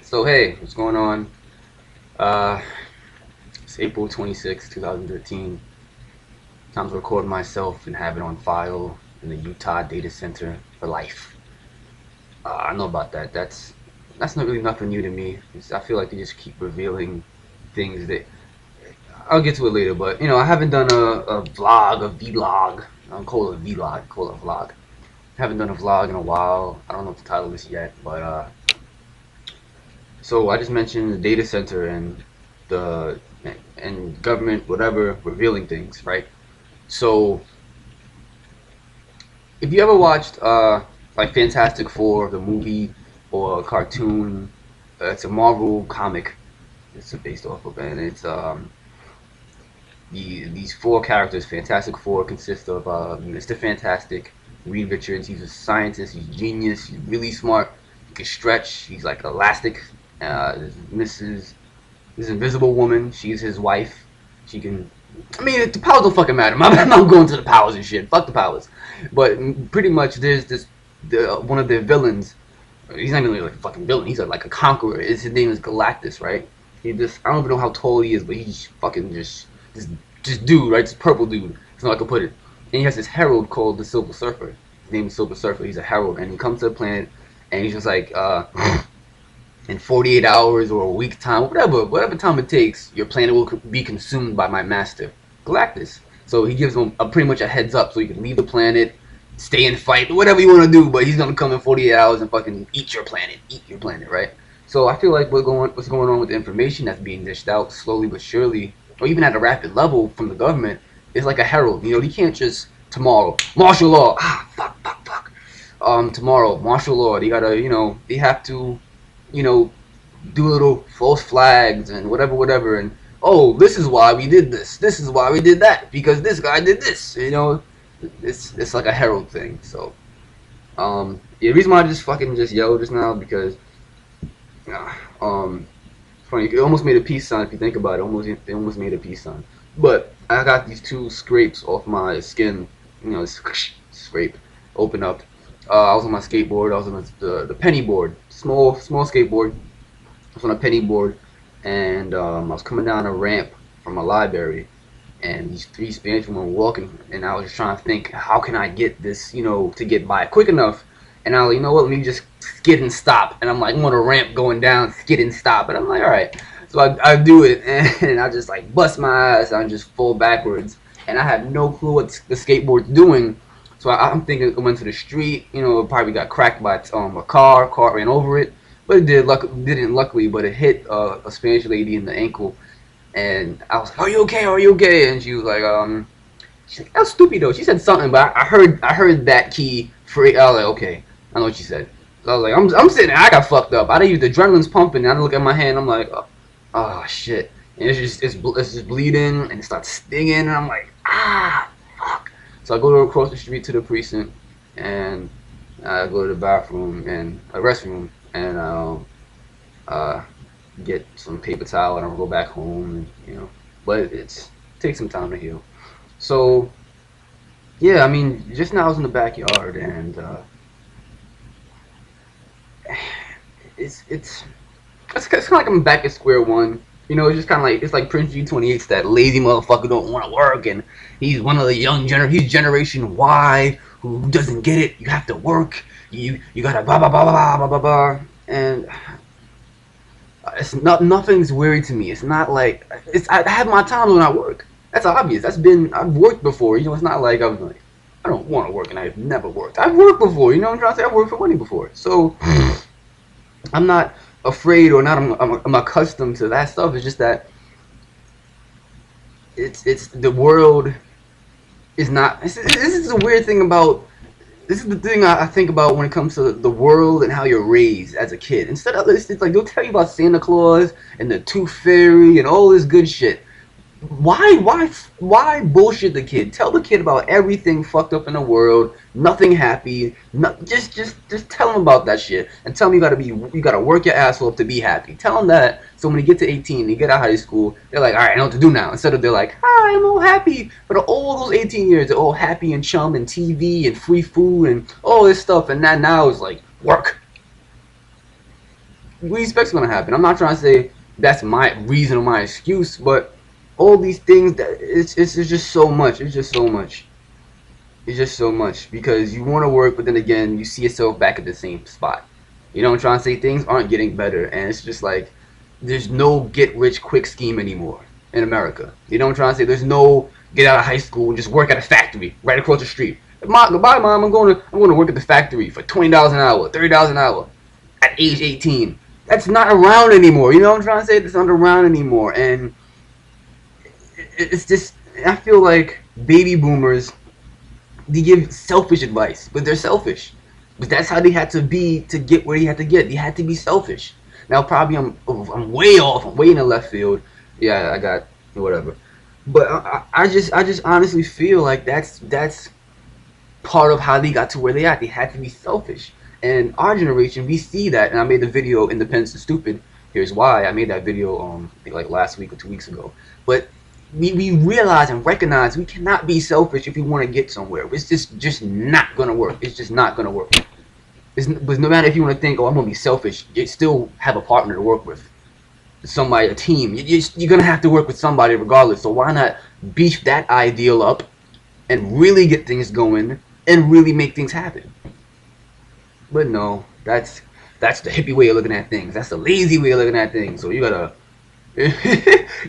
So hey, what's going on? Uh, it's April 26, 2013. Time to record myself and have it on file in the Utah data center for life. I know about that. That's not really nothing new to me. I feel like they just keep revealing things that I'll get to it later. But I haven't done a vlog, a vlog. I don't call it a vlog, call it a vlog. Haven't done a vlog in a while. I don't know what the title is yet, but so I just mentioned the data center the and government, whatever, revealing things, right? So if you ever watched like Fantastic Four, the movie or a cartoon, it's a Marvel comic. It's based off of, and it's these four characters. Fantastic Four consists of Mr. Fantastic, Reed Richards. He's a scientist. He's genius. He's really smart. He can stretch. He's like elastic. Mrs. This invisible woman. She's his wife. She can. I mean, the powers don't fucking matter. I'm not going to the powers and shit. Fuck the powers. But pretty much, there's one of their villains. He's not even really like a fucking villain. He's like a conqueror. His name is Galactus, right? I don't even know how tall he is, but he's fucking this dude, right? This purple dude. That's how I can put it. And he has this herald called the Silver Surfer. His name is Silver Surfer. He's a herald, and he comes to the planet, and he's just like, in 48 hours or a week time, whatever time it takes, your planet will be consumed by my master, Galactus. So he gives him pretty much a heads up, so you can leave the planet, stay and fight, whatever you want to do. But he's gonna come in 48 hours and fucking eat your planet, right? So I feel like what's going on with the information that's being dished out slowly but surely, or even at a rapid level from the government, is like a herald. You can't just tomorrow martial law. Fuck. Tomorrow martial law. They gotta, they have to, you know, do little false flags and whatever, and oh, this is why we did this. This is why we did that because this guy did this. It's like a herald thing. So, the reason why I just yelled just now because, funny, it almost made a peace sign if you think about it. It almost made a peace sign. But I got these two scrapes off my skin. Scrape, open up. I was on my skateboard. I was on the penny board, small skateboard. I was on a penny board, and I was coming down a ramp from a library, and these three Spanish women were walking, and I was just trying to think, how can I get this, to get by quick enough? And I was like, you know what, let me just skid and stop. And I'm like, I'm on a ramp going down, skid and stop. And I'm like, all right. So I do it, and I just like bust my ass, and I just fall backwards. And I had no clue what the skateboard's doing. So I'm thinking it went to the street, it probably got cracked by a car ran over it. But it didn't luckily, but it hit a Spanish lady in the ankle. And I was like, "Are you okay? Are you okay?" And she was like, she's like, "That's stupid though." She said something, but I heard that key free. I was like, "Okay, I know what she said." So I was like, I'm sitting there, I got fucked up. The adrenaline's pumping, and I look at my hand, I'm like, oh shit, and it's just bleeding, and it starts stinging, and I'm like, fuck. So I go across the street to the precinct, and I go to the bathroom and a restroom, and uh, get some paper towel, and I'll go back home, but it takes some time to heal. So yeah, I mean, just now I was in the backyard, and it's kind of like I'm back at square one. It's just kind of like Prince G28's that lazy motherfucker don't want to work, and he's one of the he's Generation Y who doesn't get it. You have to work. You gotta blah blah blah blah blah blah blah, and nothing's weird to me. It's not like I have my times when I work. That's obvious. I've worked before. It's not like I'm like I don't want to work and I've never worked. I've worked before. You know what I'm trying to say? I've worked for money before, so I'm not afraid or not. I'm accustomed to that stuff. It's just that it's the world is not. This is a weird thing about. This is the thing I think about when it comes to the world and how you're raised as a kid. Instead of it's like they'll tell you about Santa Claus and the Tooth Fairy and all this good shit. Why bullshit the kid? Tell the kid about everything fucked up in the world, nothing happy. Just tell him about that shit, and tell him you gotta work your ass off to be happy. Tell him that, so when they get to 18, they get out of high school, they're like, all right, I know what to do now. Instead of they're like, hi, I'm all happy. But all those 18 years, they're all happy and chum and TV and free food and all this stuff, and that now is like work. we expect's gonna happen. I'm not trying to say that's my reason or my excuse, but all these things that it's just so much. It's just so much. It's just so much because you want to work, but then again, you see yourself back at the same spot. You know what I'm trying to say? Things aren't getting better, and it's just like there's no get rich quick scheme anymore in America. You know what I'm trying to say? There's no get out of high school and just work at a factory right across the street. Goodbye, mom. I'm going to work at the factory for $20 an hour, $30 an hour at age 18. That's not around anymore. You know what I'm trying to say? That's not around anymore, and it's just I feel like baby boomers, they give selfish advice, but they're selfish. But that's how they had to be to get where they had to get. They had to be selfish. Now probably I'm way off. I'm way in the left field. Yeah, I got whatever. But I just honestly feel like that's part of how they got to where they at. They had to be selfish. And our generation, we see that. And I made the video "Independence is Stupid." Here's why. I made that video I think like last week or 2 weeks ago. But we realize and recognize we cannot be selfish if we want to get somewhere. It's just not gonna work. It's just not gonna work. But no matter if you want to think, oh, I'm gonna be selfish, you still have a partner to work with, somebody, a team. You're gonna have to work with somebody regardless. So why not beef that ideal up and really get things going and really make things happen? But no, that's the hippie way of looking at things. That's the lazy way of looking at things. So you gotta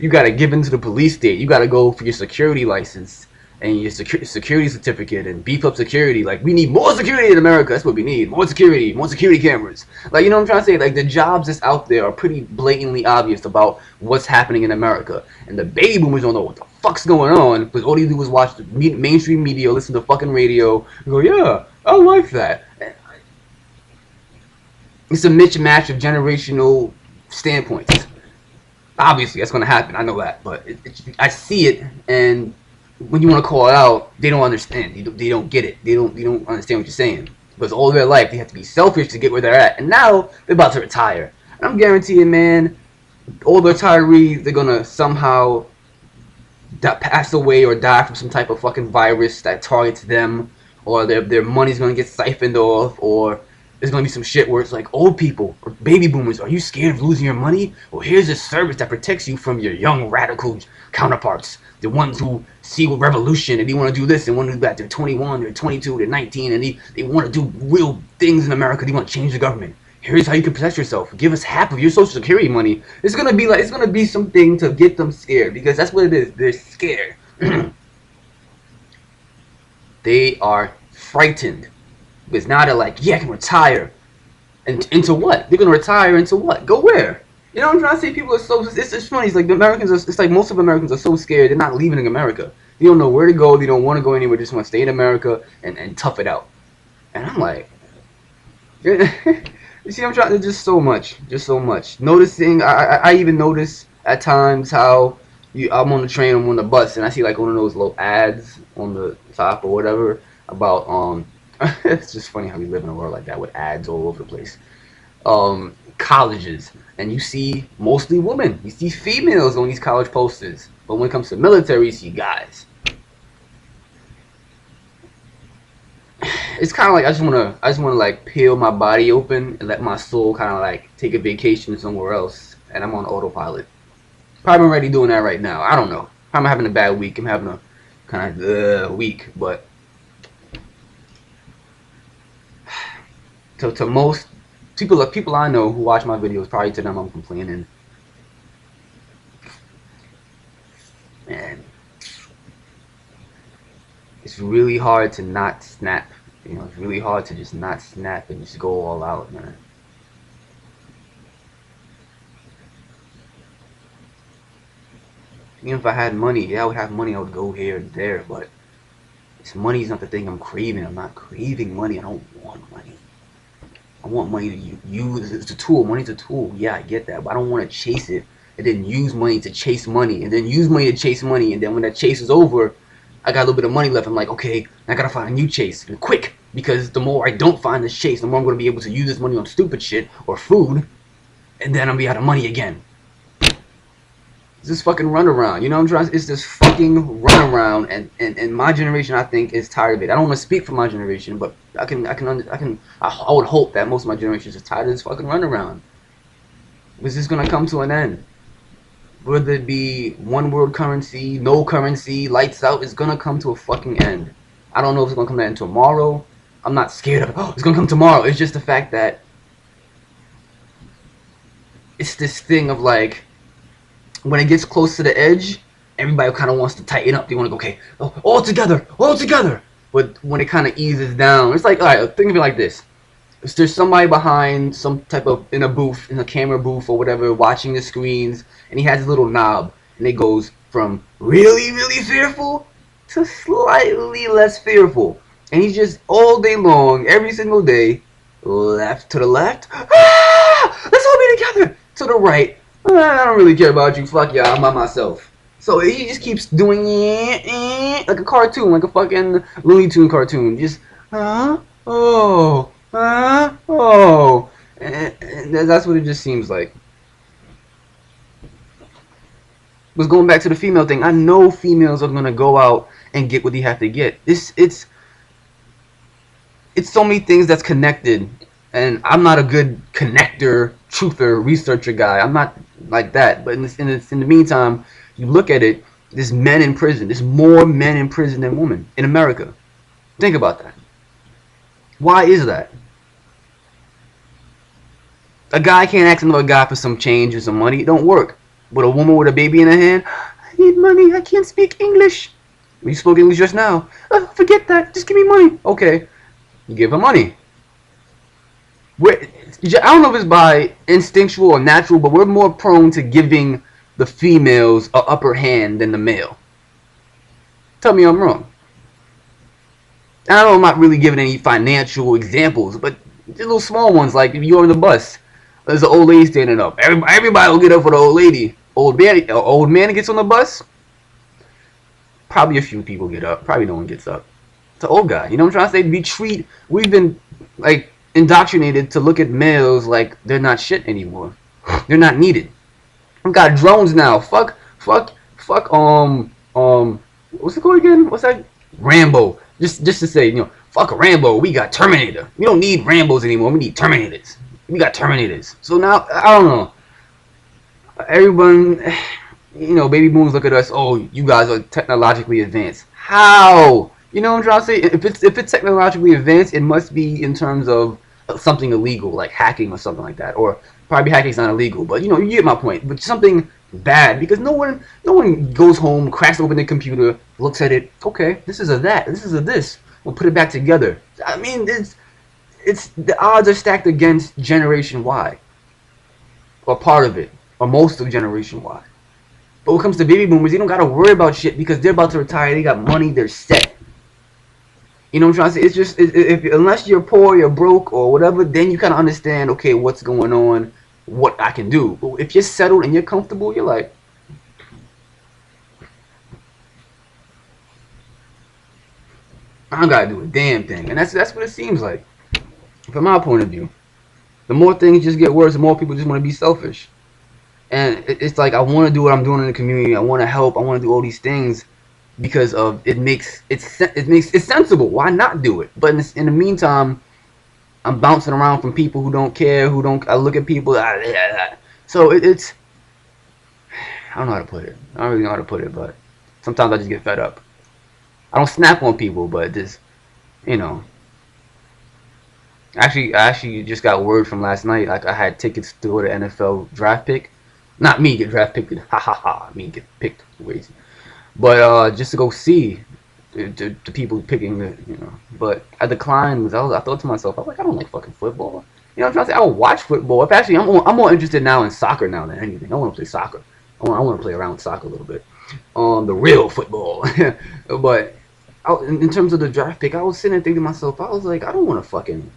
you gotta give in to the police state. You gotta go for your security license and your security certificate and beef up security. Like, we need more security in America. That's what we need. More security cameras. Like, you know what I'm trying to say? Like, the jobs that's out there are pretty blatantly obvious about what's happening in America. And the baby boomers don't know what the fuck's going on because all they do is watch the mainstream media, listen to fucking radio, and go, yeah, I like that. It's a mismatch of generational standpoints. Obviously, that's going to happen. I know that. But I see it, and when you want to call it out, they don't understand. They don't get it. They don't understand what you're saying. Because all their life, they have to be selfish to get where they're at. And now, they're about to retire. And I'm guaranteeing, man, all the retirees, they're going to somehow pass away or die from some type of fucking virus that targets them. Or their money's going to get siphoned off. Or there's going to be some shit where it's like, old people or baby boomers, are you scared of losing your money? Well, here's a service that protects you from your young radical counterparts. The ones who see with revolution and they want to do this and want to do that. They're 21, they're 22, they're 19, and they want to do real things in America. They want to change the government. Here's how you can protect yourself. Give us half of your Social Security money. It's gonna be something to get them scared, because that's what it is. They're scared. They are frightened because now they're like, yeah, I can retire. And into what? They're gonna retire into what? Go where? You know what I'm trying to say? People are so, it's funny. It's like the Americans are, it's like most of Americans are so scared. They're not leaving America. They don't know where to go. They don't want to go anywhere. They just want to stay in America and tough it out. And I'm like, you see, I'm trying to just so much. Noticing, I even notice at times how I'm on the train, I'm on the bus, and I see like one of those little ads on the top or whatever about, it's just funny how we live in a world like that with ads all over the place. Colleges, and you see mostly women. You see females on these college posters, but when it comes to military, you see guys. It's kind of like I just wanna like peel my body open and let my soul kind of like take a vacation somewhere else, and I'm on autopilot. Probably already doing that right now. I don't know. I'm having a bad week. I'm having a kind of week, but to most people I know who watch my videos, probably to them I'm complaining. Man, it's really hard to not snap. You know, it's really hard to just not snap and just go all out, man. Even if I had money, yeah, I would have money, I would go here and there, but money's not the thing I'm craving. I'm not craving money. I don't want money. I want money to use. It's a tool. Money's a tool. Yeah, I get that, but I don't want to chase it and then use money to chase money and then use money to chase money, and then when that chase is over, I got a little bit of money left. I'm like, okay, I gotta find a new chase, and quick, because the more I don't find this chase, the more I'm gonna be able to use this money on stupid shit or food, and then I'll be out of money again. It's this fucking runaround, you know what I'm trying to, it's this fucking runaround, and my generation, I think, is tired of it. I don't want to speak for my generation, but I would hope that most of my generation is tired of this fucking runaround. Is this gonna come to an end? Whether it be one world currency, no currency, lights out, it's gonna come to a fucking end. I don't know if it's gonna come to an end tomorrow. I'm not scared of it. Oh, it's gonna come tomorrow. It's just the fact that it's this thing of like, when it gets close to the edge, everybody kind of wants to tighten up. They want to go, okay, oh, all together, all together. But when it kind of eases down, it's like, all right, think of it like this. If there's somebody behind some type of, in a booth, in a camera booth or whatever, watching the screens, and he has a little knob, and it goes from really, really fearful to slightly less fearful. And he's just all day long, every single day, left to the left, ah, let's all be together. To the right, I don't really care about you, fuck yeah, I'm by myself. So he just keeps doing it like a cartoon, like a fucking Looney Tune cartoon. Just, oh, oh. And that's what it just seems like. But going back to the female thing, I know females are gonna go out and get what they have to get. It's so many things that's connected, and I'm not a good connector, truther, researcher guy. I'm not like that. But in the meantime, you look at it, there's men in prison. There's more men in prison than women in America. Think about that. Why is that? A guy can't ask another guy for some change or some money. It don't work. But a woman with a baby in her hand, I need money. I can't speak English. You spoke English just now. Forget that. Just give me money. Okay. You give her money. I don't know if it's by instinctual or natural, but we're more prone to giving the females an upper hand than the male. Tell me I'm wrong. I know I'm not really giving any financial examples, but little small ones, like if you're on the bus, there's an old lady standing up. Everybody will get up for the old lady. Old man gets on the bus. Probably a few people get up. Probably no one gets up. It's an old guy. You know what I'm trying to say? We've been like indoctrinated to look at males like they're not shit anymore. They're not needed. We've got drones now. Fuck. What's it called again? What's that? Rambo. Just to say, fuck Rambo. We got Terminator. We don't need Rambos anymore. We need Terminators. We got Terminators. So now, I don't know. Everyone, baby boomers look at us. Oh, you guys are technologically advanced. How? You know what I'm trying to say? If it's technologically advanced, it must be in terms of something illegal, like hacking or something like that. Or probably hacking's not illegal, but you get my point. But something bad, because no one goes home, cracks open the computer, looks at it. Okay, this is a that. This is a this. We'll put it back together. I mean, it's the odds are stacked against Generation Y, or part of it, or most of Generation Y. But when it comes to baby boomers, you don't gotta worry about shit because they're about to retire. They got money. They're set. You know what I'm trying to say? It's just unless you're poor, you're broke, or whatever, then you kind of understand. Okay, what's going on? What I can do. But if you're settled and you're comfortable, you're like, I don't gotta do a damn thing. And that's what it seems like, from my point of view. The more things just get worse, the more people just want to be selfish. And it's like, I want to do what I'm doing in the community. I want to help. I want to do all these things because of it makes it's sensible. Why not do it? But in the meantime, I'm bouncing around from people who don't care, I look at people. So it's, I don't know how to put it. I don't really know how to put it, but sometimes I just get fed up. I don't snap on people, but just, I actually just got word from last night. Like, I had tickets to go to NFL draft pick. Not me get draft picked. Ha ha ha. Me get picked. Crazy. But just to go see the people picking the, But I declined because I thought to myself, I was like, I don't like fucking football. You know what I'm trying to say? I don't watch football. If actually, I'm more interested now in soccer now than anything. I want to play soccer. I want to play around with soccer a little bit. The real football. But in terms of the draft pick, I was sitting there thinking to myself, I was like, I don't want to fucking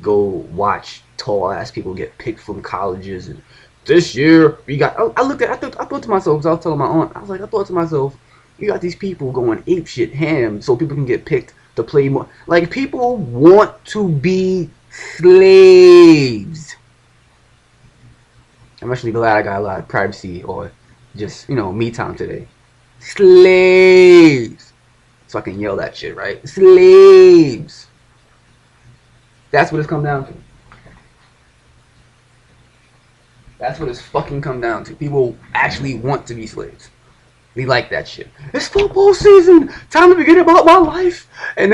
go watch tall ass people get picked from colleges. And this year we got. I thought to myself, because I was telling my aunt, I thought to myself, you got these people going ape shit ham so people can get picked to play more. Like, people want to be slaves. I'm actually glad I got a lot of privacy or just, me time today. Slaves. So I can yell that shit, right? Slaves. That's what it's come down to. That's what it's fucking come down to. People actually want to be slaves. We like that shit. It's football season. Time to forget about my life. And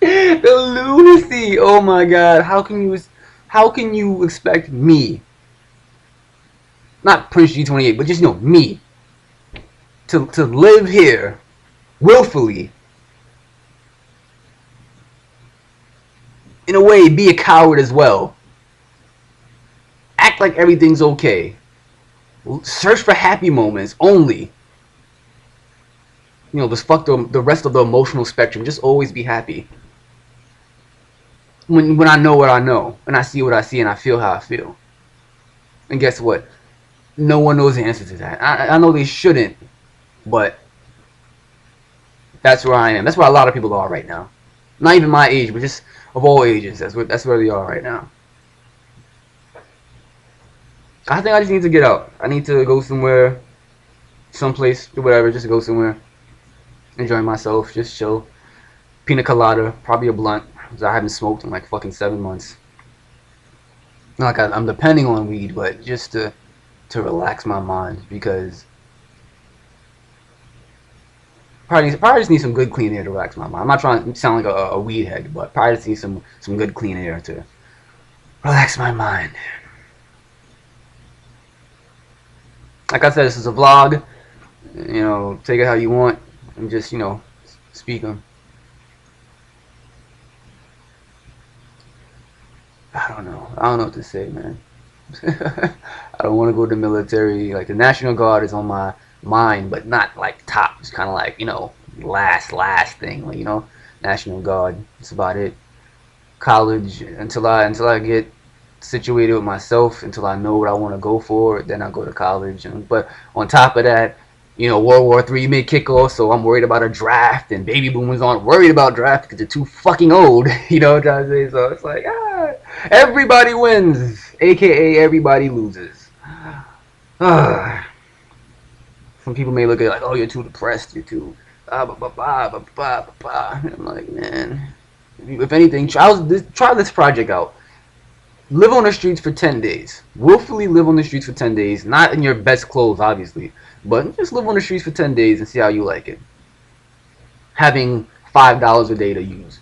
the lunacy. Oh my god. How can you expect me, not Prince G28, but just me, to live here willfully, in a way, be a coward as well, act like everything's okay, search for happy moments only, just fuck the rest of the emotional spectrum, just always be happy, when I know what I know, and I see what I see, and I feel how I feel. And guess what? No one knows the answer to that. I know they shouldn't, but that's where I am. That's where a lot of people are right now. Not even my age, but just of all ages. That's where they are right now. I think I just need to get out. I need to go somewhere, someplace, do whatever, just go somewhere, enjoy myself, just chill. Pina colada, probably a blunt, because I haven't smoked in like fucking 7 months. Not like I'm depending on weed, but just to relax my mind, because probably just need some good clean air to relax my mind. I'm not trying to sound like a weed head, but probably just need some good clean air to relax my mind. Like I said, this is a vlog. Take it how you want, and just speak them. I don't know what to say, man. I don't want to go to the military. Like, the National Guard is on my mind, but not like top. It's kind of like last thing. Like, National Guard. That's about it. College until I get situated with myself, until I know what I want to go for. Then I go to college. But on top of that, World War III may kick off, so I'm worried about a draft, and baby boomers aren't worried about draft because they're too fucking old. You know what I'm trying to say? So it's like, everybody wins, aka everybody loses. Some people may look at it like, oh, you're too depressed, you're too I'm like, man, if anything, try this project out. Live on the streets for 10 days. Willfully live on the streets for 10 days. Not in your best clothes, obviously. But just live on the streets for 10 days and see how you like it. Having $5 a day to use.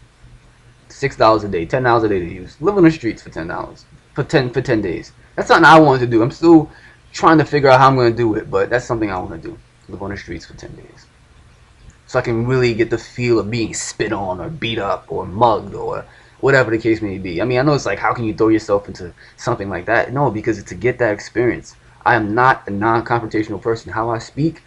$6 a day. $10 a day to use. Live on the streets for $10. For 10 days. That's something I wanted to do. I'm still trying to figure out how I'm going to do it. But that's something I want to do. Live on the streets for 10 days. So I can really get the feel of being spit on or beat up or mugged or whatever the case may be. I mean, I know it's like, how can you throw yourself into something like that? No, because it's to get that experience. I am not a non-confrontational person. How I speak,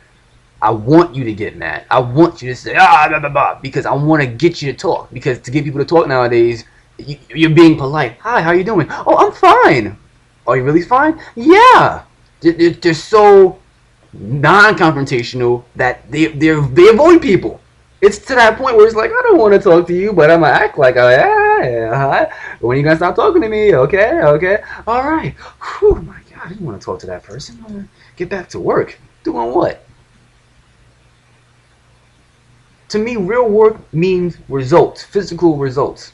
I want you to get mad. I want you to say, blah, blah, blah, because I want to get you to talk. Because to get people to talk nowadays, you're being polite. Hi, how you doing? Oh, I'm fine. Are you really fine? Yeah. They're so non-confrontational that they avoid people. It's to that point where it's like, I don't want to talk to you, but I'm going to act like, when are you going to stop talking to me? Okay, all right. Whew, my God, I didn't want to talk to that person. I'm going to get back to work. Doing what? To me, real work means results, physical results.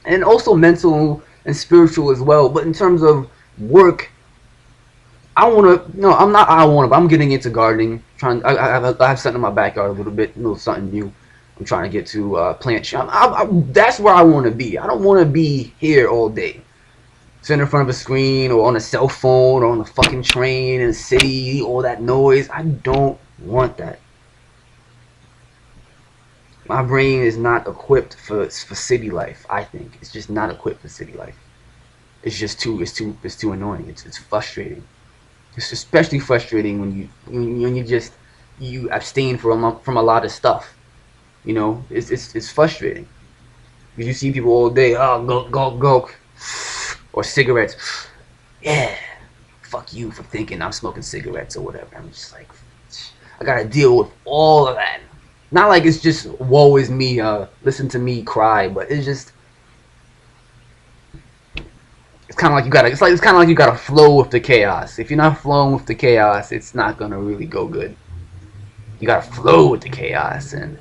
And also mental and spiritual as well. But in terms of work, I'm getting into gardening. I have something in my backyard a little bit, something new. I'm trying to get to plant. That's where I want to be. I don't want to be here all day, sitting in front of a screen or on a cell phone or on the fucking train in the city, all that noise. I don't want that. My brain is not equipped for city life. I think it's just not equipped for city life. It's just too annoying. It's frustrating. It's especially frustrating when you abstain from a lot of stuff. It's frustrating because you see people all day, go, or cigarettes. Yeah, fuck you for thinking I'm smoking cigarettes or whatever. I'm just like, I gotta deal with all of that. Not like it's just woe is me, listen to me cry, but it's just. It's kind of like you gotta flow with the chaos. If you're not flowing with the chaos, it's not gonna really go good. You gotta flow with the chaos, and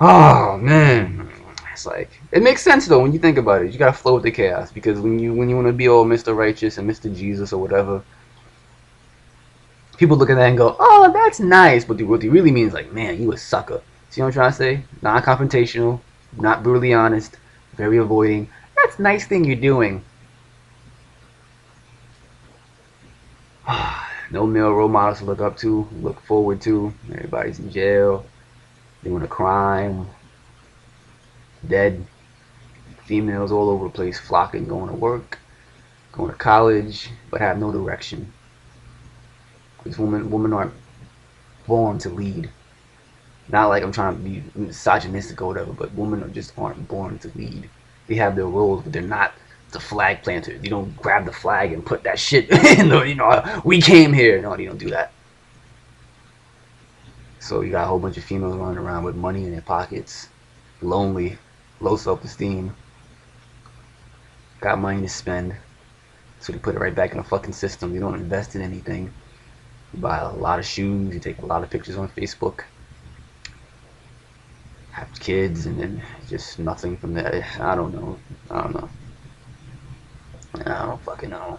oh man, It's like, it makes sense though when you think about it. You gotta flow with the chaos, because when you want to be all Mr. Righteous and Mr. Jesus or whatever, people look at that and go, "Oh, that's nice," but what they really mean is like, "Man, you a sucker." See what I'm trying to say? Non-confrontational, not brutally honest, very avoiding. That's a nice thing you're doing. No male role models to look up to, look forward to. Everybody's in jail, doing a crime, dead. Females all over the place flocking, going to work, going to college, but have no direction. Because women aren't born to lead. Not like I'm trying to be misogynistic or whatever, but women just aren't born to lead. They have their roles, but they're not the flag planters. You don't grab the flag and put that shit in the, we came here. No, you don't do that. So you got a whole bunch of females running around with money in their pockets, lonely, low self-esteem, got money to spend, so they put it right back in the fucking system. You don't invest in anything. You buy a lot of shoes, you take a lot of pictures on Facebook, have kids, and then just nothing from that. I don't know. I don't know. I don't fucking know.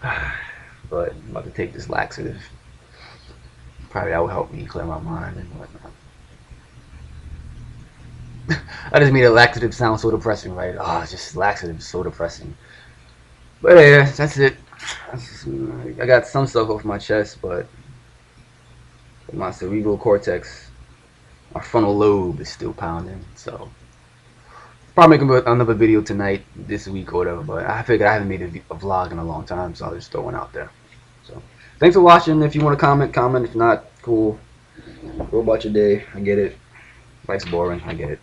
But I'm about to take this laxative. Probably that will help me clear my mind and whatnot. I just made a laxative sound so depressing, right? Oh, just laxative is so depressing. But yeah, that's it. I got some stuff off my chest, but my cerebral cortex, my frontal lobe is still pounding. So probably make another video tonight, this week or whatever. But I figured I haven't made a vlog in a long time, so I'll just throw one out there. So thanks for watching. If you want to comment, comment. If not, cool. Go about your day. I get it. Life's boring. I get it.